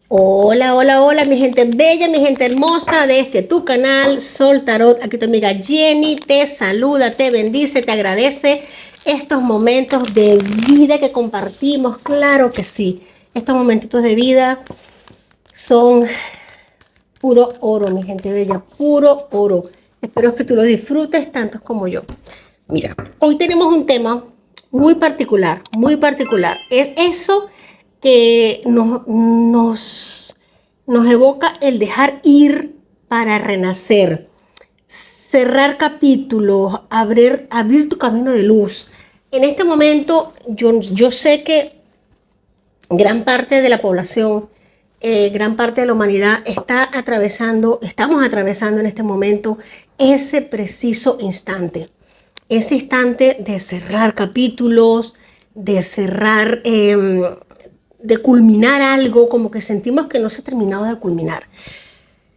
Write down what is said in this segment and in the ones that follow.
Hola, hola, hola, mi gente bella, mi gente hermosa de tu canal Sol Tarot. Aquí tu amiga Jenny te saluda, te bendice, te agradece estos momentos de vida que compartimos. Claro que sí, estos momentitos de vida son puro oro, mi gente bella, puro oro. Espero que tú lo disfrutes tanto como yo. Mira, hoy tenemos un tema muy particular, muy particular. Es eso que nos evoca el dejar ir para renacer, cerrar capítulos, abrir tu camino de luz. En este momento yo sé que gran parte de la población, gran parte de la humanidad estamos atravesando en este momento ese preciso instante. Ese instante de cerrar capítulos, de cerrar, de culminar algo, como que sentimos que no se ha terminado de culminar.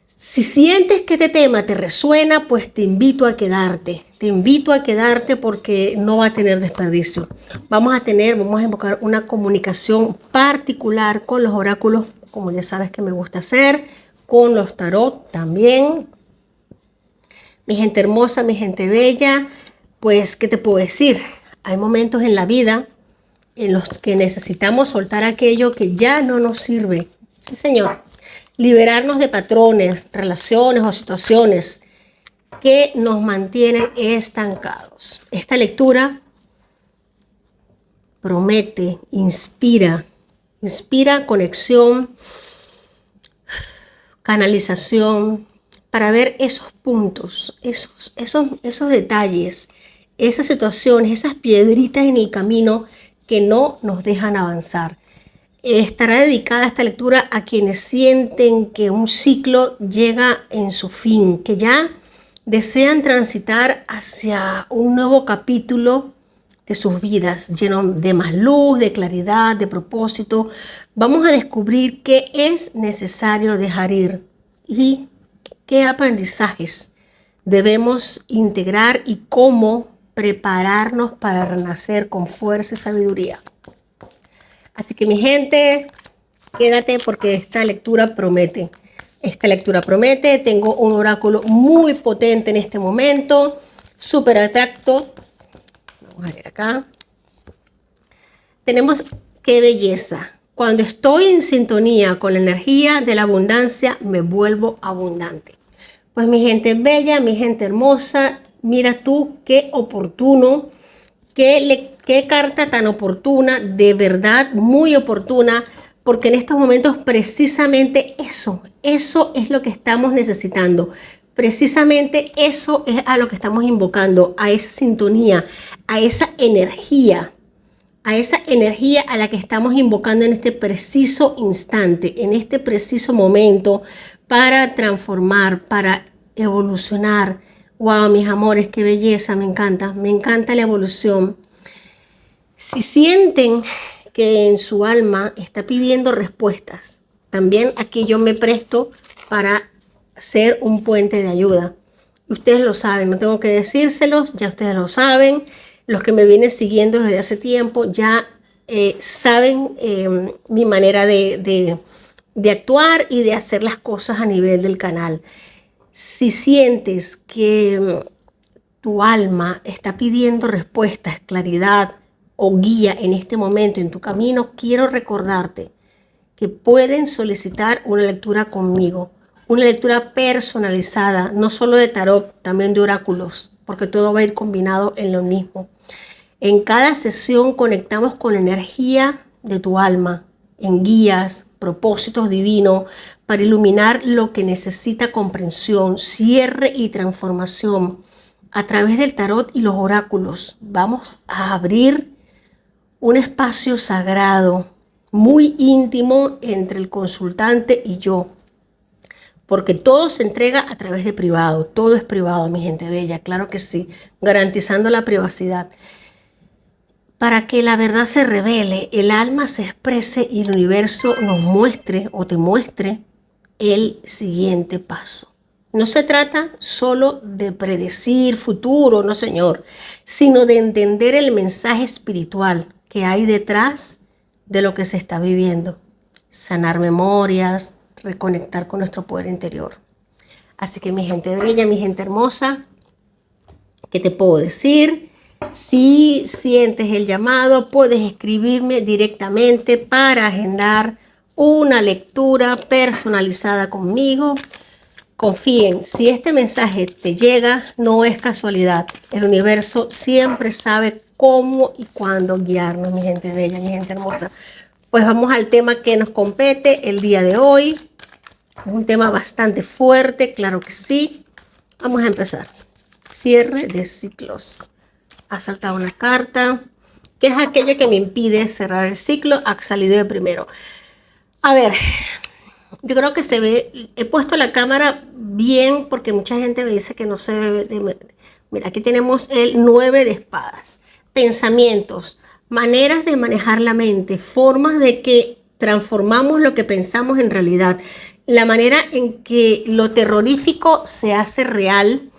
Si sientes que este tema te resuena, pues te invito a quedarte. Te invito a quedarte porque no va a tener desperdicio. Vamos a invocar una comunicación particular con los oráculos, como ya sabes que me gusta hacer, con los tarot también. Mi gente hermosa, mi gente bella, pues, ¿qué te puedo decir? Hay momentos en la vida en los que necesitamos soltar aquello que ya no nos sirve. Sí, señor. Liberarnos de patrones, relaciones o situaciones que nos mantienen estancados. Esta lectura promete, inspira conexión, canalización, para ver esos puntos, esos detalles, esas situaciones, esas piedritas en el camino que no nos dejan avanzar. Estará dedicada esta lectura a quienes sienten que un ciclo llega en su fin, que ya desean transitar hacia un nuevo capítulo de sus vidas, lleno de más luz, de claridad, de propósito. Vamos a descubrir qué es necesario dejar ir y qué aprendizajes debemos integrar y cómo prepararnos para renacer con fuerza y sabiduría. Así que mi gente, quédate porque esta lectura promete. Esta lectura promete. Tengo un oráculo muy potente en este momento, súper atracto. Vamos a ver acá. Tenemos qué belleza. Cuando estoy en sintonía con la energía de la abundancia, me vuelvo abundante. Pues mi gente bella, mi gente hermosa, mira tú qué oportuno, qué carta tan oportuna, de verdad muy oportuna, porque en estos momentos precisamente eso es lo que estamos necesitando. Precisamente eso es a lo que estamos invocando, a esa sintonía, a esa energía a la que estamos invocando en este preciso instante, en este preciso momento, para transformar, para evolucionar. Wow, mis amores, qué belleza, me encanta la evolución. Si sienten que en su alma está pidiendo respuestas, también aquí yo me presto para ser un puente de ayuda. Ustedes lo saben, no tengo que decírselos, ya ustedes lo saben. Los que me vienen siguiendo desde hace tiempo ya saben mi manera de actuar y de hacer las cosas a nivel del canal. Si sientes que tu alma está pidiendo respuestas, claridad o guía en este momento en tu camino, quiero recordarte que pueden solicitar una lectura conmigo, una lectura personalizada, no solo de tarot, también de oráculos, porque todo va a ir combinado en lo mismo. En cada sesión conectamos con la energía de tu alma, en guías, propósitos divinos, para iluminar lo que necesita comprensión, cierre y transformación. A través del tarot y los oráculos vamos a abrir un espacio sagrado, muy íntimo entre el consultante y yo, porque todo se entrega a través de privado, todo es privado, mi gente bella, claro que sí, garantizando la privacidad. Para que la verdad se revele, el alma se exprese y el universo nos muestre o te muestre el siguiente paso. No se trata solo de predecir futuro, no señor, sino de entender el mensaje espiritual que hay detrás de lo que se está viviendo. sanar memorias, reconectar con nuestro poder interior. Así que mi gente bella, mi gente hermosa, ¿qué te puedo decir? Si sientes el llamado, puedes escribirme directamente para agendar una lectura personalizada conmigo. Confíen, si este mensaje te llega, no es casualidad. El universo siempre sabe cómo y cuándo guiarnos, mi gente bella, mi gente hermosa. Pues vamos al tema que nos compete el día de hoy. Es un tema bastante fuerte, claro que sí. Vamos a empezar. Cierre de ciclos. Ha saltado una carta. ¿Qué es aquello que me impide cerrar el ciclo? Ha salido de primero. A ver, yo creo que se ve, he puesto la cámara bien porque mucha gente me dice que no se ve. Mira, aquí tenemos el 9 de espadas. Pensamientos, maneras de manejar la mente, formas de que transformamos lo que pensamos en realidad. La manera en que lo terrorífico se hace real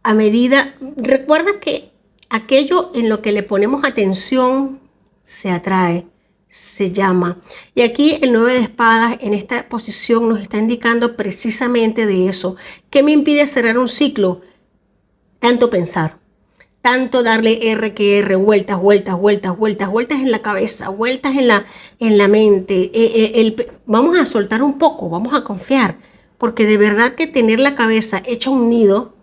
a medida. Recuerda que aquello en lo que le ponemos atención se atrae, se llama. Y aquí el 9 de espadas en esta posición nos está indicando precisamente de eso. ¿Qué me impide cerrar un ciclo? Tanto pensar, tanto darle R que R, vueltas en la cabeza, vueltas en la mente. Vamos a soltar un poco, vamos a confiar, porque de verdad que tener la cabeza hecha un nido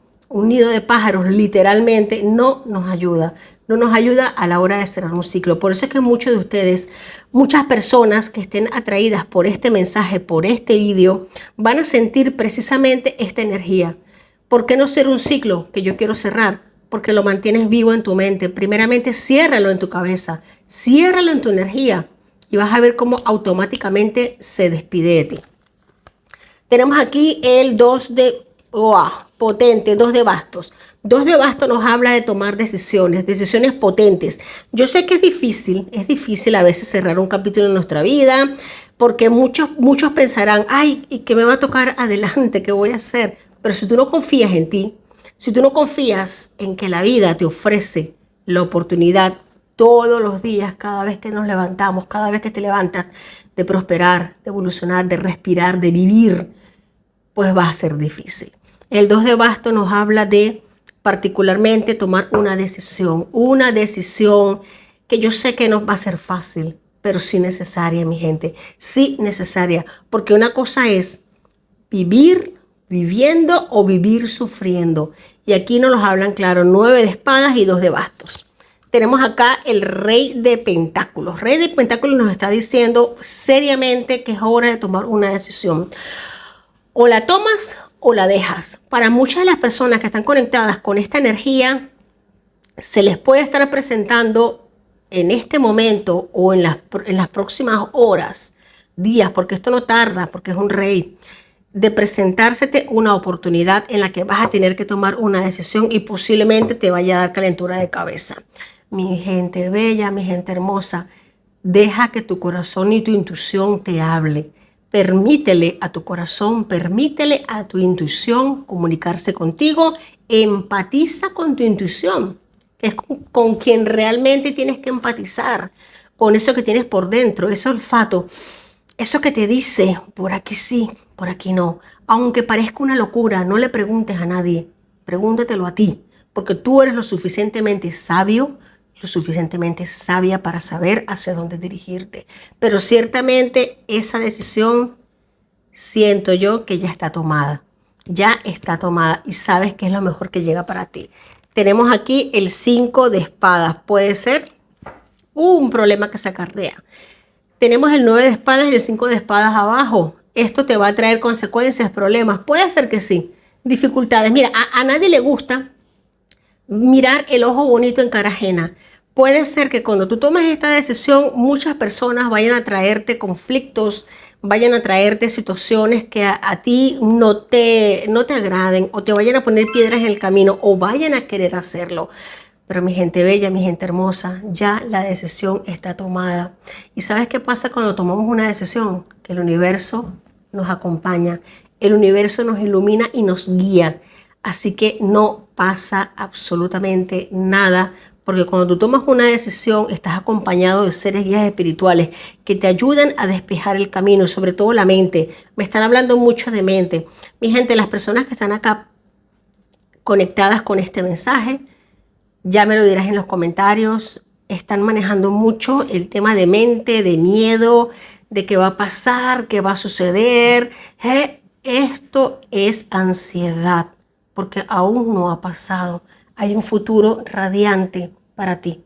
de pájaros literalmente, no nos ayuda. No nos ayuda a la hora de cerrar un ciclo. Por eso es que muchos de ustedes, muchas personas que estén atraídas por este mensaje, por este vídeo, van a sentir precisamente esta energía. ¿Por qué no cerrar un ciclo que yo quiero cerrar? Porque lo mantienes vivo en tu mente. Primeramente, ciérralo en tu cabeza, ciérralo en tu energía y vas a ver cómo automáticamente se despide de ti. Tenemos aquí el 2 de potente, 2 de bastos. 2 de bastos nos habla de tomar decisiones potentes. Yo sé que es difícil a veces cerrar un capítulo en nuestra vida, porque muchos pensarán, ay, ¿y qué me va a tocar adelante? ¿Qué voy a hacer? Pero si tú no confías en ti, si tú no confías en que la vida te ofrece la oportunidad todos los días, cada vez que nos levantamos, cada vez que te levantas, de prosperar, de evolucionar, de respirar, de vivir, pues va a ser difícil. El 2 de bastos nos habla de particularmente tomar una decisión que yo sé que no va a ser fácil, pero sí necesaria, mi gente, sí necesaria, porque una cosa es vivir viviendo o vivir sufriendo, y aquí nos los hablan claro, 9 de espadas y 2 de bastos. Tenemos acá el rey de pentáculos. Rey de pentáculos nos está diciendo seriamente que es hora de tomar una decisión. O la tomas o la dejas. Para muchas de las personas que están conectadas con esta energía, se les puede estar presentando en este momento o en las próximas horas, días, porque esto no tarda, porque es un rey, de presentársete una oportunidad en la que vas a tener que tomar una decisión y posiblemente te vaya a dar calentura de cabeza. Mi gente bella, mi gente hermosa, deja que tu corazón y tu intuición te hable. Permítele a tu corazón, permítele a tu intuición comunicarse contigo. Empatiza con tu intuición, que es con quien realmente tienes que empatizar, con eso que tienes por dentro, ese olfato, eso que te dice, por aquí sí, por aquí no. Aunque parezca una locura, no le preguntes a nadie, pregúntatelo a ti, porque tú eres lo suficientemente sabio, lo suficientemente sabia para saber hacia dónde dirigirte. Pero ciertamente esa decisión siento yo que ya está tomada y sabes que es lo mejor que llega para ti. Tenemos aquí el 5 de espadas. Puede ser un problema que se acarrea. Tenemos el 9 de espadas y el 5 de espadas abajo. Esto te va a traer consecuencias, problemas. Puede ser que sí. Dificultades. Mira, a nadie le gusta mirar el ojo bonito en cara ajena. Puede ser que cuando tú tomes esta decisión, muchas personas vayan a traerte conflictos, vayan a traerte situaciones que a ti no te agraden, o te vayan a poner piedras en el camino, o vayan a querer hacerlo. Pero mi gente bella, mi gente hermosa, ya la decisión está tomada. ¿Y sabes qué pasa cuando tomamos una decisión? Que el universo nos acompaña, el universo nos ilumina y nos guía. Así que no pasa absolutamente nada Porque cuando tú tomas una decisión, estás acompañado de seres guías espirituales que te ayudan a despejar el camino, sobre todo la mente. Me están hablando mucho de mente. Mi gente, las personas que están acá conectadas con este mensaje, ya me lo dirás en los comentarios, están manejando mucho el tema de mente, de miedo, de qué va a pasar, qué va a suceder. Esto es ansiedad, porque aún no ha pasado. Hay un futuro radiante para ti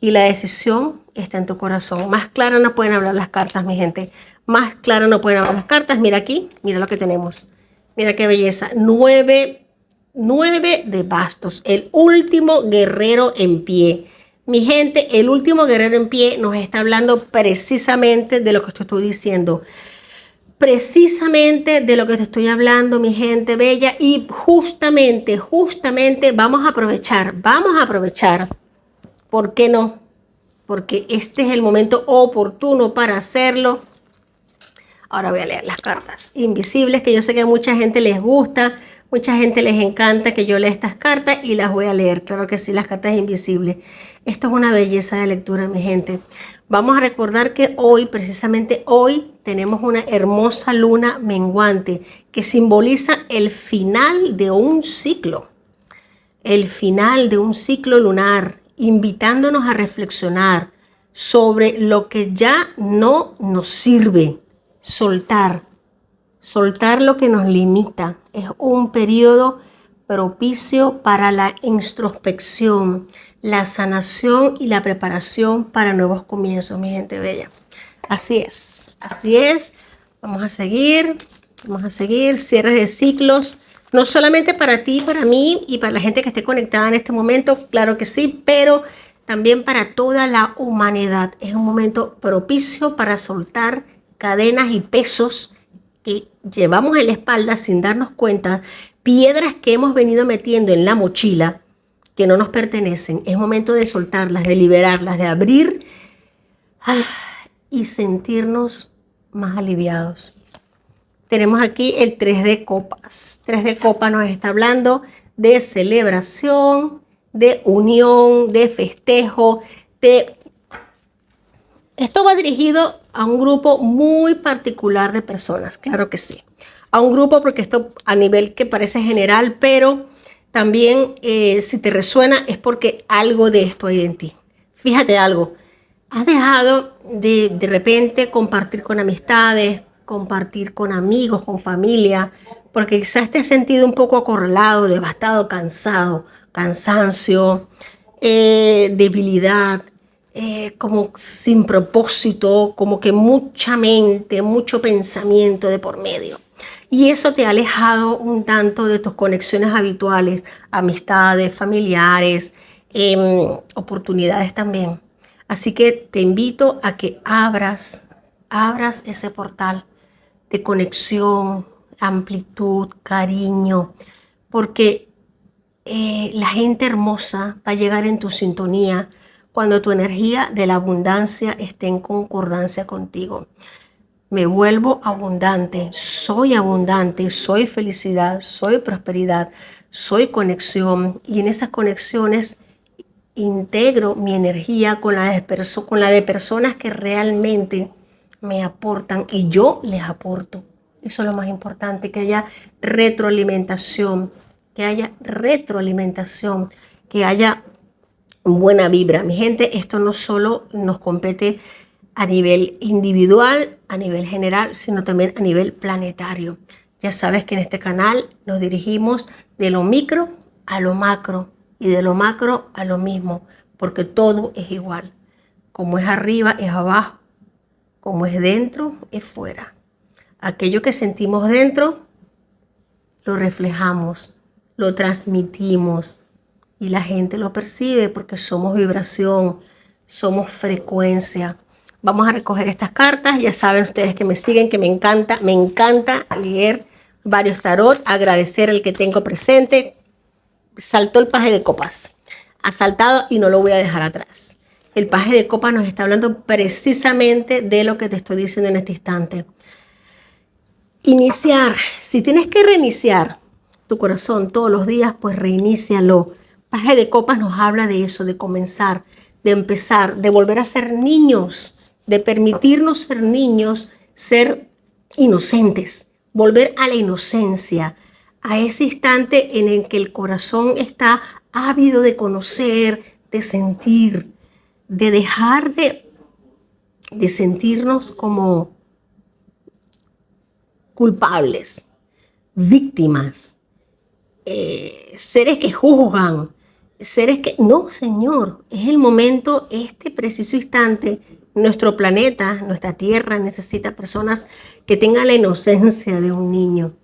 y la decisión está en tu corazón. Más claro no pueden hablar las cartas, mi gente. Más claro no pueden hablar las cartas. Mira aquí, mira lo que tenemos. Mira qué belleza. 9 de bastos. El último guerrero en pie. Mi gente, el último guerrero en pie nos está hablando precisamente de lo que te estoy diciendo. Precisamente de lo que te estoy hablando, mi gente bella, y justamente vamos a aprovechar, ¿por qué no? Porque este es el momento oportuno para hacerlo. Ahora voy a leer las cartas invisibles, que yo sé que a mucha gente les gusta, mucha gente les encanta que yo lea estas cartas y las voy a leer, claro que sí, las cartas invisibles. Esto es una belleza de lectura, mi gente. Vamos a recordar que hoy, precisamente hoy, tenemos una hermosa luna menguante que simboliza el final de un ciclo. El final de un ciclo lunar, invitándonos a reflexionar sobre lo que ya no nos sirve. Soltar lo que nos limita. Es un periodo propicio para la introspección, la sanación y la preparación para nuevos comienzos, mi gente bella. Así es. Vamos a seguir, cierres de ciclos, no solamente para ti, para mí y para la gente que esté conectada en este momento, claro que sí, pero también para toda la humanidad. Es un momento propicio para soltar cadenas y pesos que llevamos en la espalda sin darnos cuenta, piedras que hemos venido metiendo en la mochila que no nos pertenecen. Es momento de soltarlas, de liberarlas, de abrir y sentirnos más aliviados. Tenemos aquí el 3 de copas. 3 de copas nos está hablando de celebración, de unión, de festejo, Esto va dirigido a un grupo muy particular de personas, claro que sí. A un grupo, porque esto a nivel que parece general, pero también si te resuena es porque algo de esto hay en ti. Fíjate algo, has dejado de repente compartir con amistades, compartir con amigos, con familia, porque quizás te has sentido un poco acorralado, devastado, cansado, cansancio, debilidad, como sin propósito, como que mucha mente, mucho pensamiento de por medio. Y eso te ha alejado un tanto de tus conexiones habituales, amistades, familiares, oportunidades también. Así que te invito a que abras ese portal de conexión, amplitud, cariño, porque la gente hermosa va a llegar en tu sintonía cuando tu energía de la abundancia esté en concordancia contigo. Me vuelvo abundante, soy felicidad, soy prosperidad, soy conexión, y en esas conexiones integro mi energía con la de personas que realmente me aportan y yo les aporto. Eso es lo más importante, que haya retroalimentación, que haya buena vibra. Mi gente, esto no solo nos compete a nivel individual, a nivel general, sino también a nivel planetario. Ya sabes que en este canal nos dirigimos de lo micro a lo macro y de lo macro a lo mismo, porque todo es igual. Como es arriba, es abajo. Como es dentro, es fuera. Aquello que sentimos dentro, lo reflejamos, lo transmitimos y la gente lo percibe porque somos vibración, somos frecuencia. Vamos a recoger estas cartas. Ya saben ustedes que me siguen, que me encanta leer varios tarot, agradecer el que tengo presente. Saltó el paje de copas, ha saltado y no lo voy a dejar atrás. El paje de copas nos está hablando precisamente de lo que te estoy diciendo en este instante. Iniciar, si tienes que reiniciar tu corazón todos los días, pues reinícialo, Paje de copas nos habla de eso, de comenzar, de empezar, de volver a ser niños, de permitirnos ser niños, ser inocentes, volver a la inocencia, a ese instante en el que el corazón está ávido de conocer, de sentir, de dejar de sentirnos como culpables, víctimas, seres que juzgan, seres que... No, Señor, es el momento, este preciso instante. Nuestro planeta, nuestra tierra necesita personas que tengan la inocencia de un niño,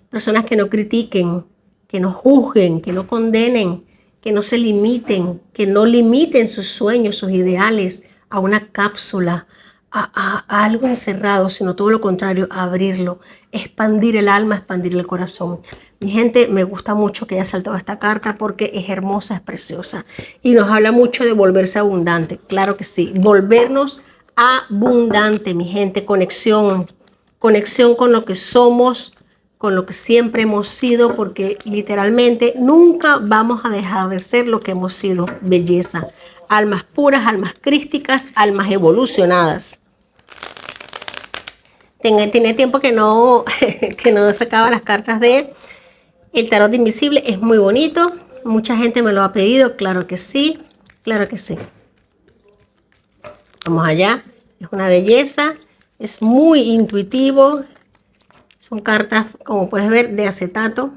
personas que no critiquen, que no juzguen, que no condenen, que no se limiten, que no limiten sus sueños, sus ideales a una cápsula, a algo encerrado, sino todo lo contrario, a abrirlo, expandir el alma, expandir el corazón. Mi gente, me gusta mucho que haya saltado esta carta porque es hermosa, es preciosa y nos habla mucho de volverse abundante. Claro que sí, volvernos abundante, mi gente, conexión con lo que somos, con lo que siempre hemos sido, porque literalmente nunca vamos a dejar de ser lo que hemos sido, belleza. Almas puras, almas crísticas, almas evolucionadas. Tiene tiempo que no, que no sacaba las cartas de el tarot invisible. Es muy bonito. Mucha gente me lo ha pedido. Claro que sí. Claro que sí. Vamos allá. Es una belleza. Es muy intuitivo. Son cartas, como puedes ver, de acetato.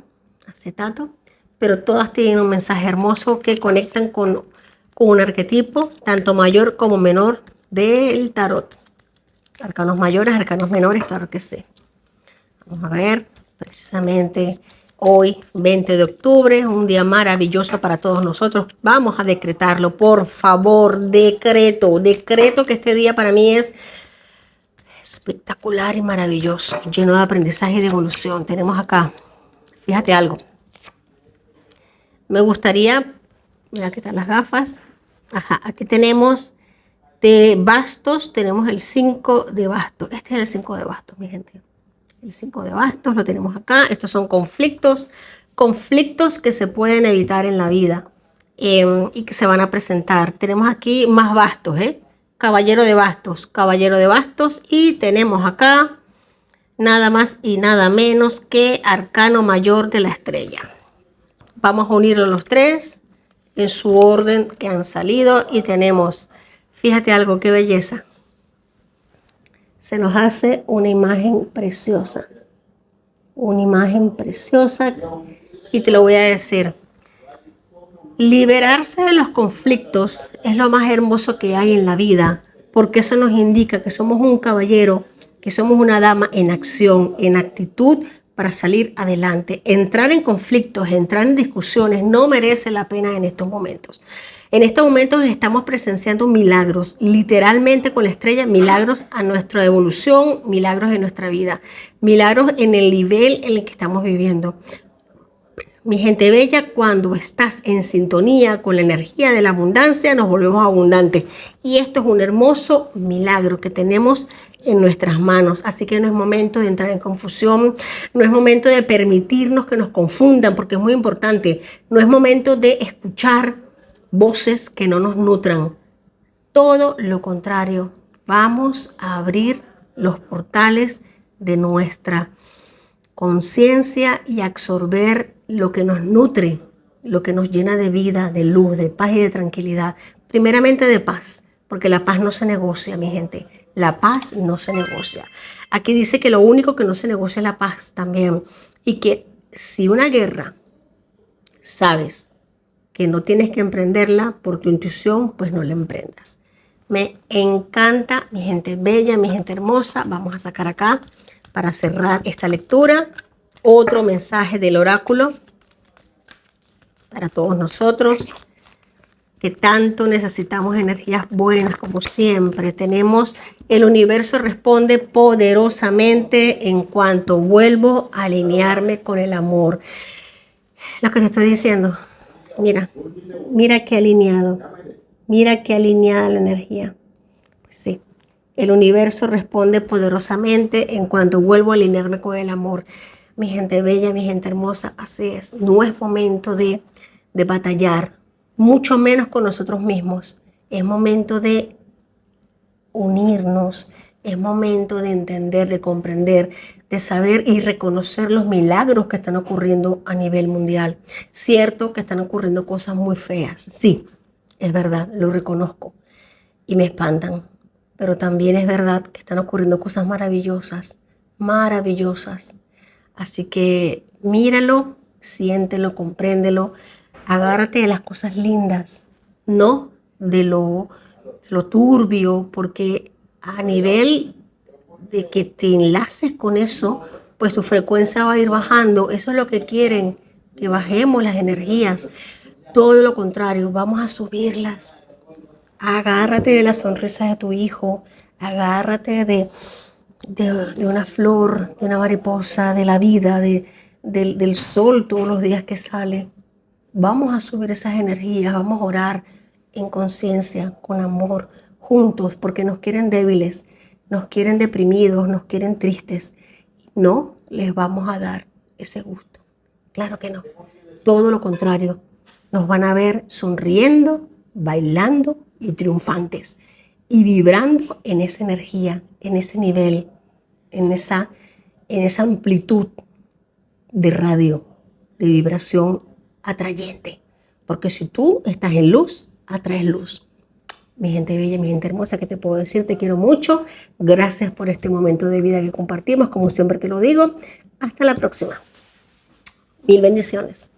Pero todas tienen un mensaje hermoso que conectan con un arquetipo, tanto mayor como menor del tarot. Arcanos mayores, arcanos menores, claro que sí. Vamos a ver, precisamente hoy, 20 de octubre, un día maravilloso para todos nosotros. Vamos a decretarlo, por favor, decreto que este día para mí es espectacular y maravilloso, lleno de aprendizaje y de evolución. Tenemos acá, fíjate algo. Me gustaría, voy a quitar las gafas. Ajá, aquí tenemos de bastos, tenemos el 5 de bastos. Este es el 5 de bastos, mi gente. El 5 de bastos lo tenemos acá. Estos son conflictos que se pueden evitar en la vida y que se van a presentar. Tenemos aquí más bastos, caballero de bastos, y tenemos acá nada más y nada menos que arcano mayor de la estrella. Vamos a unirlo los tres en su orden que han salido y tenemos, fíjate algo, qué belleza. Se nos hace una imagen preciosa y te lo voy a decir. Liberarse de los conflictos es lo más hermoso que hay en la vida, porque eso nos indica que somos un caballero, que somos una dama en acción, en actitud para salir adelante. Entrar en conflictos, entrar en discusiones no merece la pena en estos momentos. En estos momentos estamos presenciando milagros, literalmente con la estrella, milagros a nuestra evolución, milagros en nuestra vida, milagros en el nivel en el que estamos viviendo. Mi gente bella, cuando estás en sintonía con la energía de la abundancia, nos volvemos abundantes. Y esto es un hermoso milagro que tenemos en nuestras manos. Así que no es momento de entrar en confusión, no es momento de permitirnos que nos confundan, porque es muy importante. No es momento de escuchar voces que no nos nutran. Todo lo contrario, vamos a abrir los portales de nuestra conciencia y absorber lo que nos nutre, lo que nos llena de vida, de luz, de paz y de tranquilidad. Primeramente de paz, porque la paz no se negocia, mi gente. La paz no se negocia. Aquí dice que lo único que no se negocia es la paz también. Y que si una guerra sabes que no tienes que emprenderla por tu intuición, pues no la emprendas. Me encanta, mi gente bella, mi gente hermosa. Vamos a sacar acá para cerrar esta lectura otro mensaje del oráculo para todos nosotros que tanto necesitamos energías buenas. Como siempre tenemos, el universo responde poderosamente en cuanto vuelvo a alinearme con el amor. Lo que te estoy diciendo, mira qué alineado, mira qué alineada la energía. Pues sí, el universo responde poderosamente en cuanto vuelvo a alinearme con el amor. Mi gente bella, mi gente hermosa, así es. No es momento de batallar, mucho menos con nosotros mismos. Es momento de unirnos, es momento de entender, de comprender, de saber y reconocer los milagros que están ocurriendo a nivel mundial. Cierto que están ocurriendo cosas muy feas, sí, es verdad, lo reconozco y me espantan, pero también es verdad que están ocurriendo cosas maravillosas, maravillosas. Así que míralo, siéntelo, compréndelo, agárrate de las cosas lindas, no de lo turbio, porque a nivel de que te enlaces con eso, pues tu frecuencia va a ir bajando. Eso es lo que quieren, que bajemos las energías. Todo lo contrario, vamos a subirlas. Agárrate de la sonrisa de tu hijo, agárrate de una flor, de una mariposa, de la vida, del sol todos los días que sale. Vamos a subir esas energías, vamos a orar en conciencia, con amor, juntos, porque nos quieren débiles, nos quieren deprimidos, nos quieren tristes. No les vamos a dar ese gusto. Claro que no. Todo lo contrario. Nos van a ver sonriendo, bailando y triunfantes. Y vibrando en esa energía, en ese nivel, en esa amplitud de radio, de vibración atrayente. Porque si tú estás en luz, atraes luz. Mi gente bella, mi gente hermosa, ¿qué te puedo decir? Te quiero mucho. Gracias por este momento de vida que compartimos. Como siempre te lo digo, hasta la próxima. Mil bendiciones.